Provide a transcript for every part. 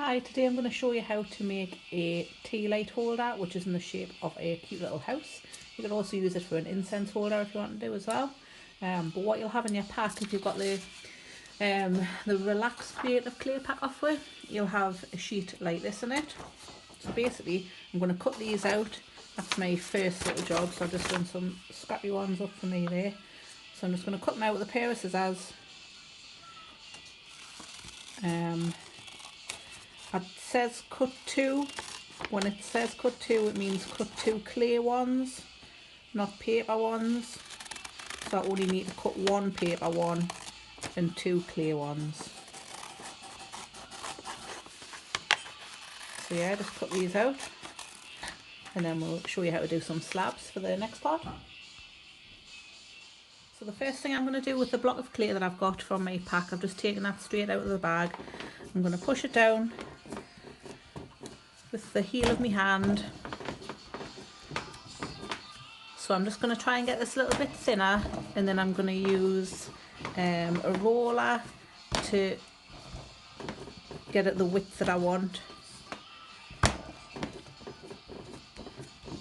Hi, today I'm going to show you how to make a tea light holder, which is in the shape of a cute little house. You can also use it for an incense holder if you want to do as well. But what you'll have in your pack, if you've got the Relax Creative Clay pack off with, you'll have a sheet like this in it. So basically, I'm going to cut these out. That's my first little job, so I've just done some scrappy ones up for me there. So I'm just going to cut them out with a pair of scissors. It says cut two. When it says cut two, it means cut two clay ones, not paper ones. So I only need to cut one paper one and two clay ones. So yeah, just cut these out and then we'll show you how to do some slabs for the next part. So the first thing I'm going to do with the block of clay that I've got from my pack, I've just taken that straight out of the bag. I'm going to push it down with the heel of my hand. So I'm just going to try and get this a little bit thinner, and then I'm going to use a roller to get it the width that I want.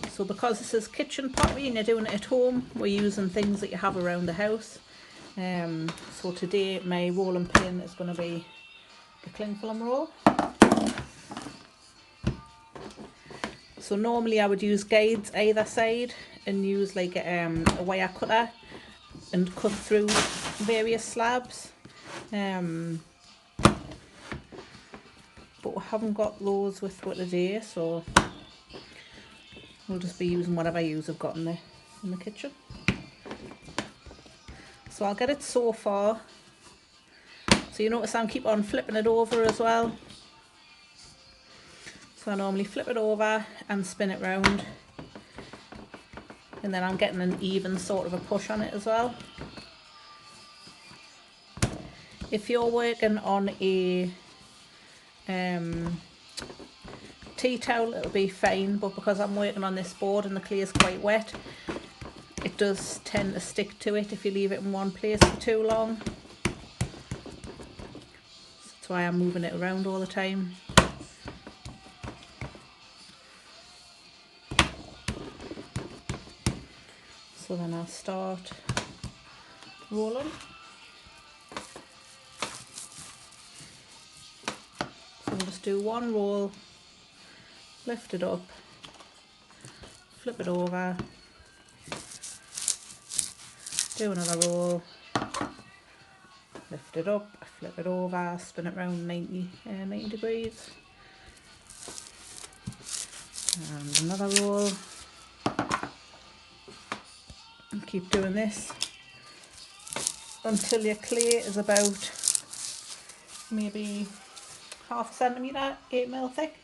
So because this is kitchen pottery and you're doing it at home, we're using things that you have around the house. So today my rolling pin is going to be the cling film roll. So normally I would use guides either side and use like a wire cutter and cut through various slabs. But we haven't got those with what today, so we'll just be using whatever I've got in the kitchen. So I'll get it so far. So you notice I'm keep on flipping it over as well. So I normally flip it over and spin it round, and then I'm getting an even sort of a push on it as well. If you're working on a tea towel, it'll be fine, but because I'm working on this board and the clay is quite wet, it does tend to stick to it if you leave it in one place for too long. That's why I'm moving it around all the time. So then I'll start rolling. So I'll just do one roll, lift it up, flip it over, do another roll, lift it up, flip it over, spin it around 90 degrees, and another roll. And keep doing this until your clay is about maybe half a centimetre, 8mm thick.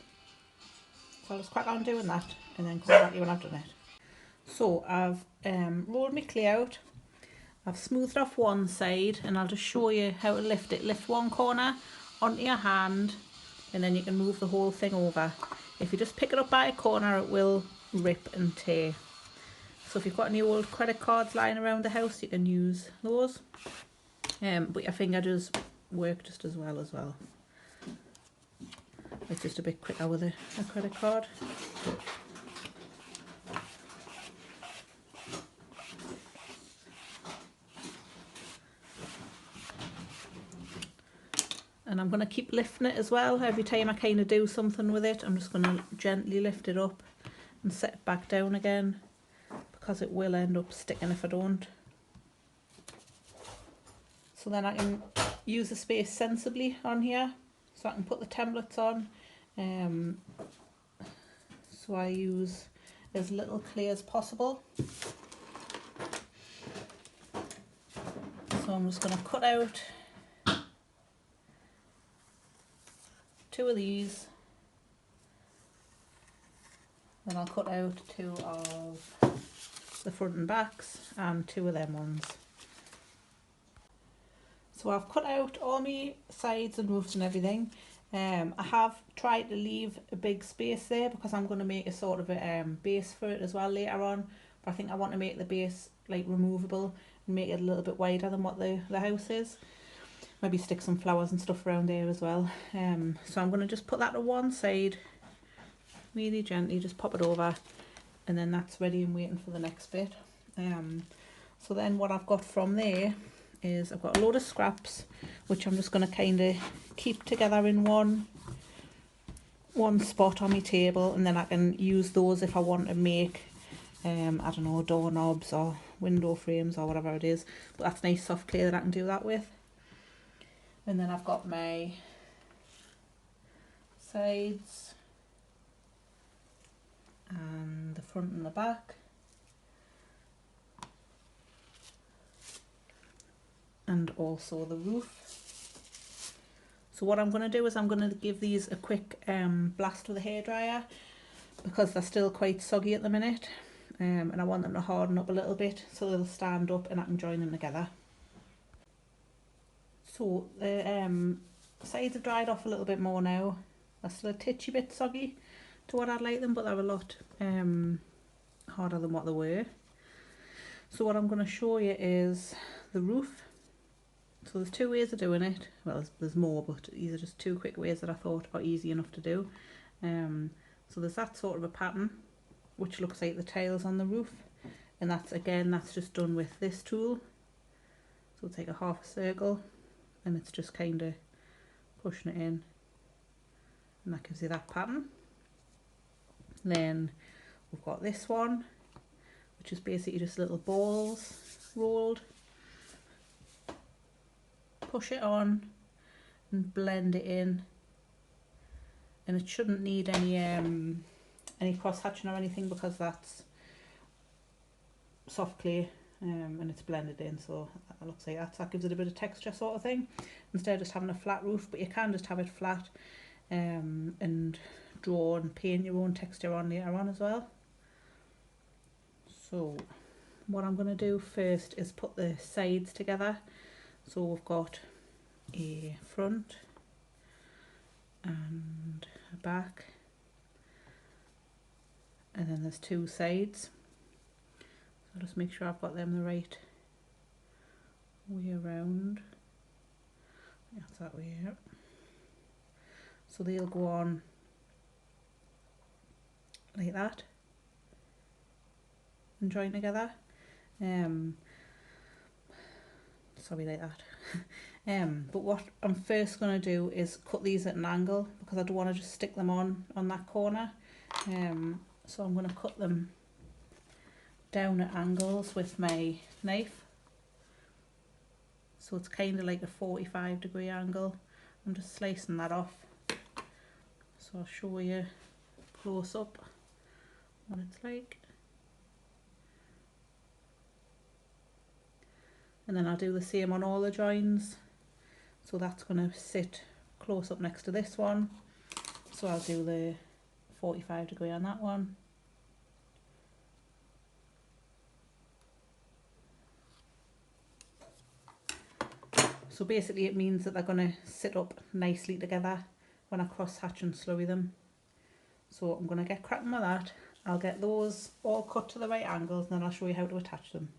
So I'll just crack on doing that and then come back to you when I've done it. So I've rolled my clay out, I've smoothed off one side, and I'll just show you how to lift it. Lift one corner onto your hand and then you can move the whole thing over. If you just pick it up by a corner, it will rip and tear. So if you've got any old credit cards lying around the house, you can use those. But your finger does work just as well. It's just a bit quicker with a credit card. And I'm going to keep lifting it as well. Every time I kind of do something with it, I'm just going to gently lift it up and set it back down again, because it will end up sticking if I don't. So then I can use the space sensibly on here, so I can put the templates on. So I use as little clay as possible. So I'm just going to cut out two of these, then I'll cut out two of the front and backs and two of them ones. So I've cut out all my sides and roofs and everything. I have tried to leave a big space there because I'm going to make a sort of a base for it as well later on, but I think I want to make the base like removable and make it a little bit wider than what the house is. maybe stick some flowers and stuff around there as well. So I'm going to just put that to one side, really gently, just pop it over, and then that's ready and waiting for the next bit. So then what I've got from there is I've got a load of scraps, which I'm just going to kind of keep together in one spot on my table, and then I can use those if I want to make I don't know, doorknobs or window frames or whatever it is. But that's nice soft clay that I can do that with. And then I've got my sides and the front and the back, and also the roof. So what I'm going to do is I'm going to give these a quick blast with a hairdryer, because they're still quite soggy at the minute, and I want them to harden up a little bit so they'll stand up and I can join them together. So the sides have dried off a little bit more now. They're still a titchy bit soggy to what I'd like them, but they're a lot harder than what they were. So what I'm going to show you is the roof. So there's two ways of doing it. Well, there's more, but these are just two quick ways that I thought are easy enough to do. So there's that sort of a pattern, which looks like the tiles on the roof, and that's just done with this tool. So take a half a circle, and it's just kind of pushing it in, and that gives you that pattern. Then we've got this one, which is basically just little balls rolled. Push it on and blend it in, and it shouldn't need any cross hatching or anything, because that's soft clay and it's blended in, so that looks like that gives it a bit of texture sort of thing, instead of just having a flat roof. But you can just have it flat and draw and paint your own texture on later on as well. So what I'm going to do first is put the sides together. So we've got a front and a back, and then there's two sides. So just make sure I've got them the right way around. That's that way out. So they'll go on like that and join together. Sorry, like that. But what I'm first going to do is cut these at an angle, because I don't want to just stick them on that corner. So I'm going to cut them down at angles with my knife. So it's kind of like a 45-degree angle. I'm just slicing that off. So I'll show you close up what it's like. And then I'll do the same on all the joins. So that's going to sit close up next to this one. So I'll do the 45-degree on that one. So basically it means that they're going to sit up nicely together when I cross hatch and slurry them. So I'm going to get cracking with that. I'll get those all cut to the right angles, and then I'll show you how to attach them.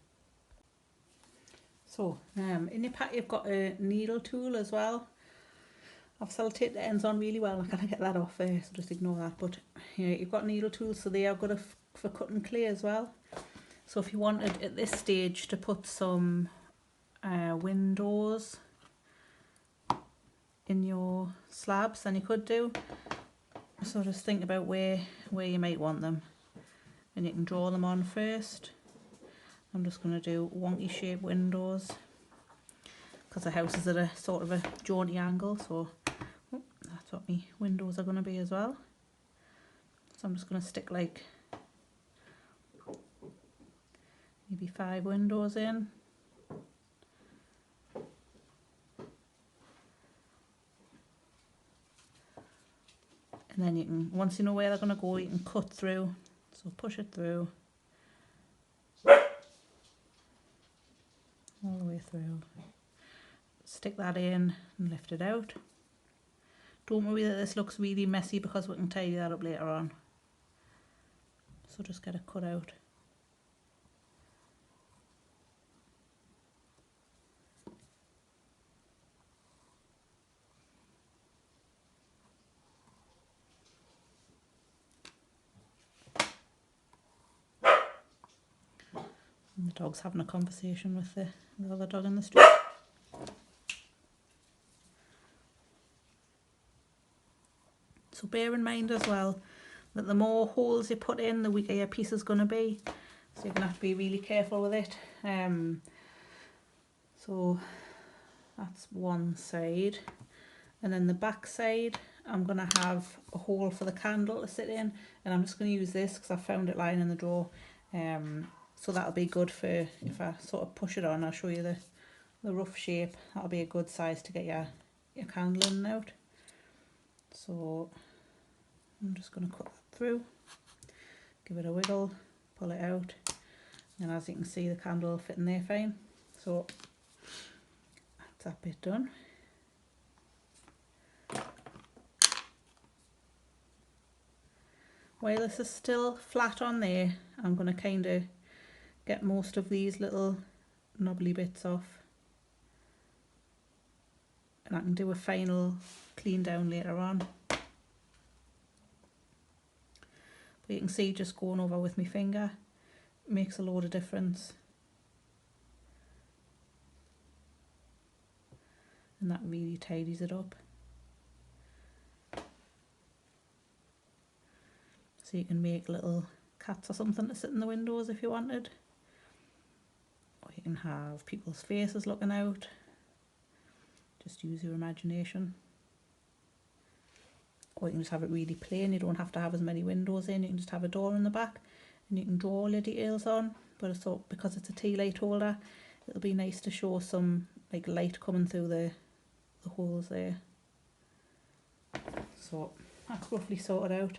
So in your pack you've got a needle tool as well. I've sellotape the ends on really well. I'm going to get that off so just ignore that. But yeah, you've got needle tools, so they are good for cutting clay as well. So if you wanted at this stage to put some windows in your slabs, then you could do. So just think about where you might want them, and you can draw them on first. I'm just going to do wonky shaped windows, because the house is at a sort of a jaunty angle, so that's what my windows are going to be as well. So I'm just going to stick like maybe 5 windows in. And then you can, once you know where they're going to go, you can cut through. So push it through, all the way through. Stick that in and lift it out. Don't worry that this looks really messy, because we can tidy that up later on. So just get it cut out. dog's having a conversation with the other dog in the street. So bear in mind as well that the more holes you put in, the weaker your piece is going to be. So you're going to have to be really careful with it. So that's one side. And then the back side, I'm going to have a hole for the candle to sit in. And I'm just going to use this because I found it lying in the drawer. So that'll be good for if I sort of push it on. I'll show you the rough shape. That'll be a good size to get your candle in and out. So I'm just going to cut that through, give it a wiggle, pull it out, and as you can see the candle will fit in there fine. So that's that bit done. While this is still flat on there, I'm going to kind of get most of these little knobbly bits off, and I can do a final clean down later on. But you can see just going over with my finger makes a load of difference, and that really tidies it up. So you can make little cats or something to sit in the windows if you wanted, or you can have people's faces looking out. Just use your imagination. Or you can just have it really plain. You don't have to have as many windows in. You can just have a door in the back and you can draw all your details on. But it's all, because it's a tea light holder, it'll be nice to show some like light coming through the holes there. So that's roughly sorted out.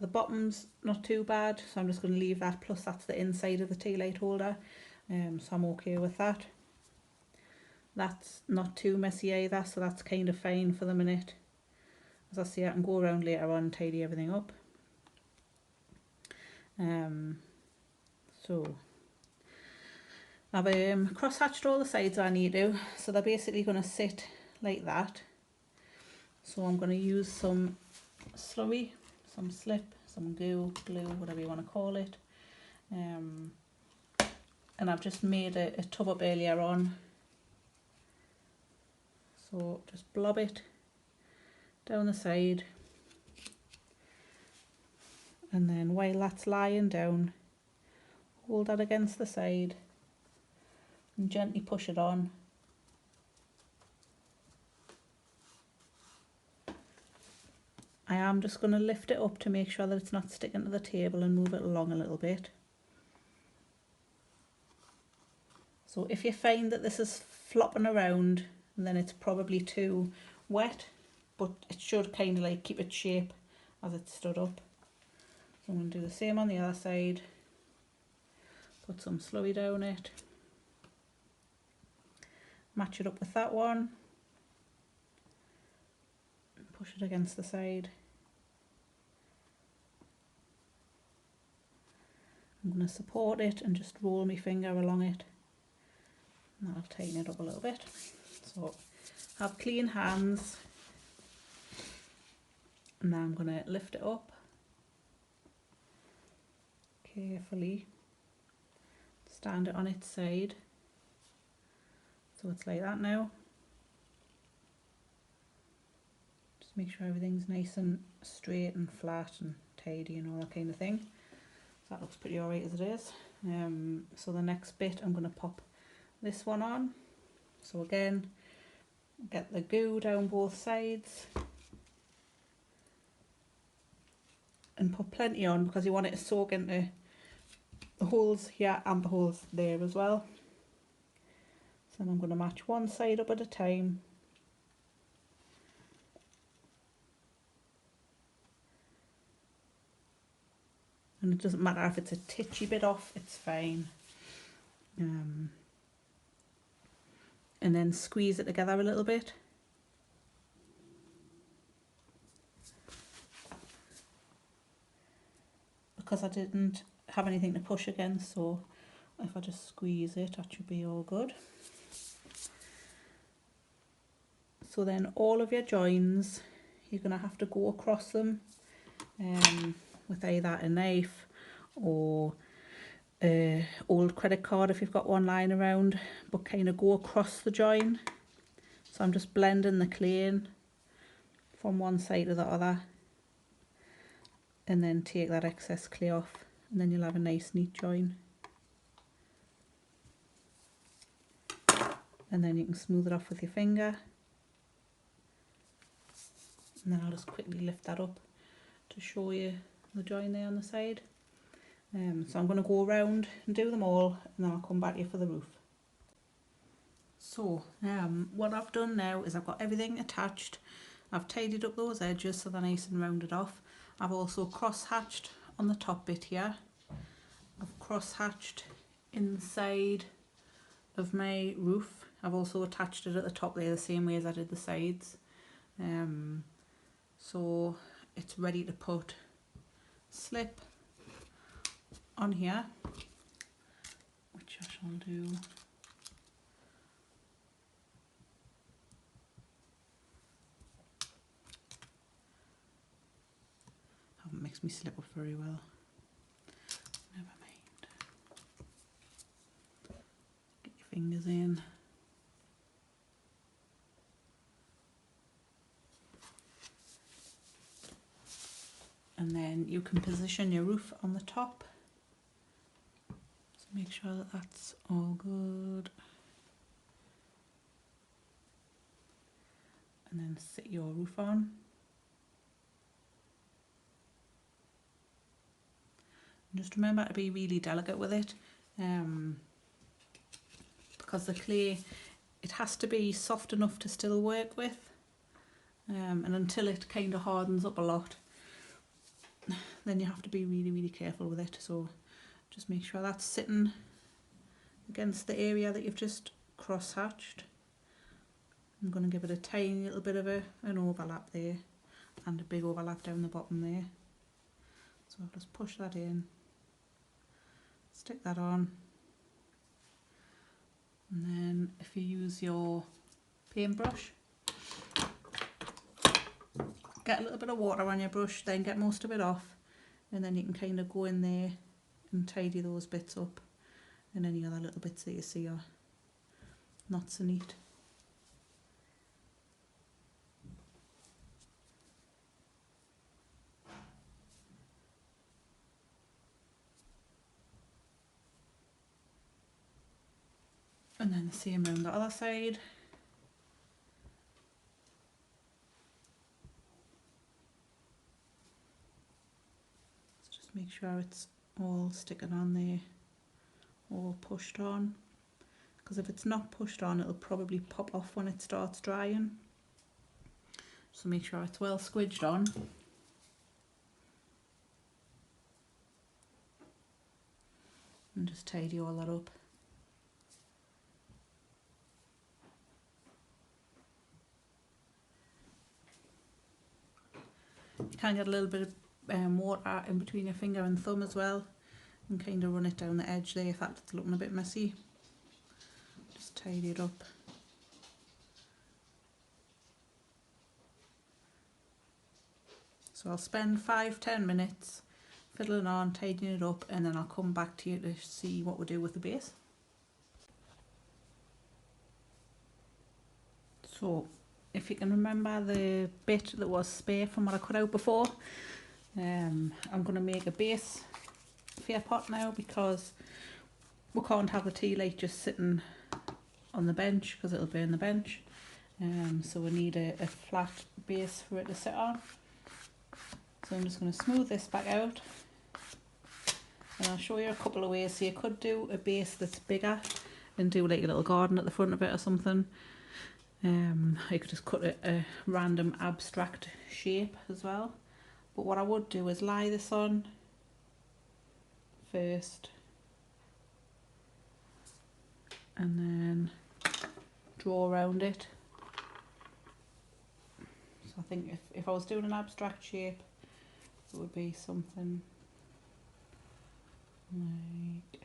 The bottom's not too bad, so I'm just going to leave that, plus that's the inside of the tea light holder, so I'm okay with that. That's not too messy either, so that's kind of fine for the minute. As I say, I can go around later on and tidy everything up. So I've cross-hatched all the sides I need to, so they're basically going to sit like that. So I'm going to use some slurry, some slip, some glue, whatever you want to call it. And I've just made a tub up earlier on. So just blob it down the side, and then while that's lying down, hold that against the side and gently push it on. I am just going to lift it up to make sure that it's not sticking to the table and move it along a little bit. So if you find that this is flopping around, then it's probably too wet, but it should kind of like keep its shape as it stood up. So I'm going to do the same on the other side. Put some slurry down it. Match it up with that one. Push it against the side. I'm going to support it and just roll my finger along it. And that'll tighten it up a little bit. So have clean hands. And now I'm going to lift it up carefully. Stand it on its side. So it's like that now. Just make sure everything's nice and straight and flat and tidy and all that kind of thing. So that looks pretty alright as it is. So the next bit I'm going to pop this one on. So again, get the glue down both sides and put plenty on because you want it to soak into the holes here and the holes there as well. So I'm going to match one side up at a time. And it doesn't matter if it's a titchy bit off, it's fine. And then squeeze it together a little bit. Because I didn't have anything to push against, so if I just squeeze it, that should be all good. So then all of your joins, you're going to have to go across them with either a knife or a old credit card if you've got one lying around, but kind of go across the join. So I'm just blending the clay in from one side to the other, and then take that excess clay off, and then you'll have a nice neat join. And then you can smooth it off with your finger. And then I'll just quickly lift that up to show you the join there on the side. So I'm going to go around and do them all, and then I'll come back here for the roof. So what I've done now is I've got everything attached. I've tidied up those edges so they're nice and rounded off. I've also cross-hatched on the top bit here. I've cross-hatched inside of my roof. I've also attached it at the top there the same way as I did the sides. So it's ready to put slip on here, which I shall do. Haven't mixed my slip up very well. Never mind. Get your fingers in. And then you can position your roof on the top. So make sure that that's all good. And then sit your roof on. And just remember to be really delicate with it, because the clay, it has to be soft enough to still work with, and until it kind of hardens up a lot, then you have to be really, really careful with it. So just make sure that's sitting against the area that you've just cross-hatched. I'm going to give it a tiny little bit of an overlap there, and a big overlap down the bottom there. So I'll just push that in, stick that on, and then if you use your paintbrush, get a little bit of water on your brush, then get most of it off, and then you can kind of go in there and tidy those bits up, and any other little bits that you see are not so neat. And then the same around the other side. So just make sure it's all sticking on there, all pushed on, because if it's not pushed on it'll probably pop off when it starts drying. So make sure it's well squidged on. And just tidy all that up. You can get a little bit of water in between your finger and thumb as well, and kind of run it down the edge there if that's looking a bit messy. Just tidy it up. So I'll spend 5-10 minutes fiddling on, tidying it up, and then I'll come back to you to see what we do with the base. So if you can remember the bit that was spare from what I cut out before, I'm going to make a base for your pot now, because we can't have the tea light just sitting on the bench because it'll burn the bench. So we need a flat base for it to sit on. So I'm just going to smooth this back out, and I'll show you a couple of ways. So you could do a base that's bigger and do like a little garden at the front of it or something. I could just cut a random abstract shape as well, but what I would do is lie this on first and then draw around it. So I think if I was doing an abstract shape, it would be something like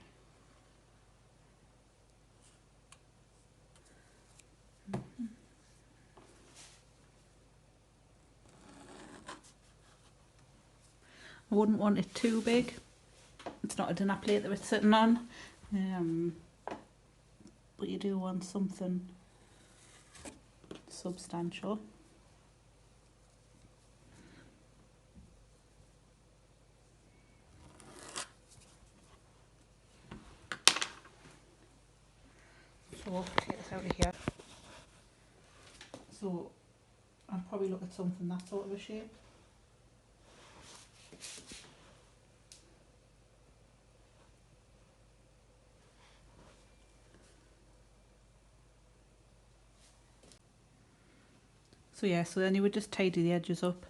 I wouldn't want it too big, It's not a dinner plate that it's sitting on, but you do want something substantial. So I'll take this out of here. So I'll probably look at something that sort of a shape. So yeah, so then you would just tidy the edges up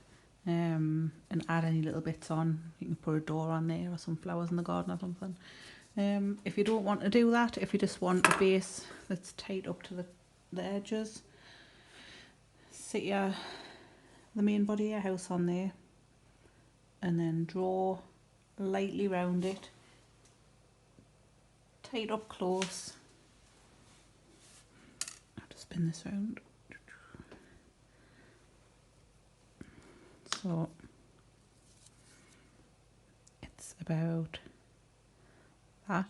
and add any little bits on. You can put a door on there or some flowers in the garden or something. If you don't want to do that, if you just want a base that's tight up to the edges, sit the main body of your house on there and then draw lightly round it, tight up close. I'll just spin this round. So it's about that.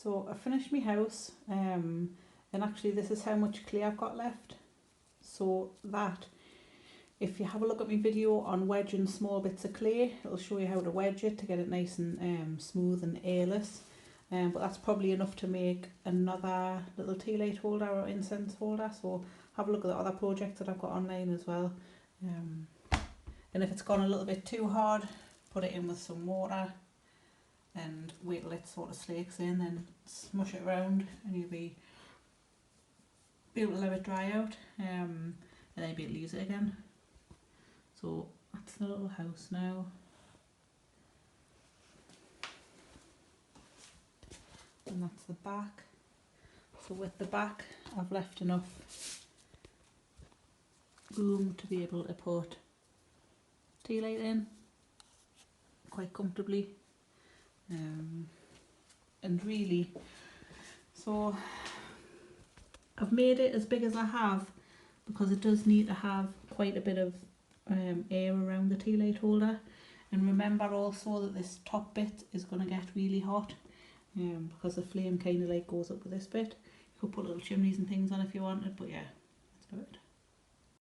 So I finished my house, and actually this is how much clay I've got left. So that, if you have a look at my video on wedging small bits of clay, it'll show you how to wedge it to get it nice and smooth and airless. But that's probably enough to make another little tea light holder or incense holder. So have a look at the other projects that I've got online as well. And if it's gone a little bit too hard, put it in with some water and wait till it sort of slakes in, then smush it around and you'll be able to let it dry out, and then you'll be able to use it again. So that's the little house now. And that's the back. So with the back I've left enough room to be able to put tea light in quite comfortably, and really, so I've made it as big as I have because it does need to have quite a bit of air around the tea light holder. And remember also that this top bit is going to get really hot, because the flame kind of like goes up with this bit. You could put little chimneys and things on if you wanted, but yeah, that's about it.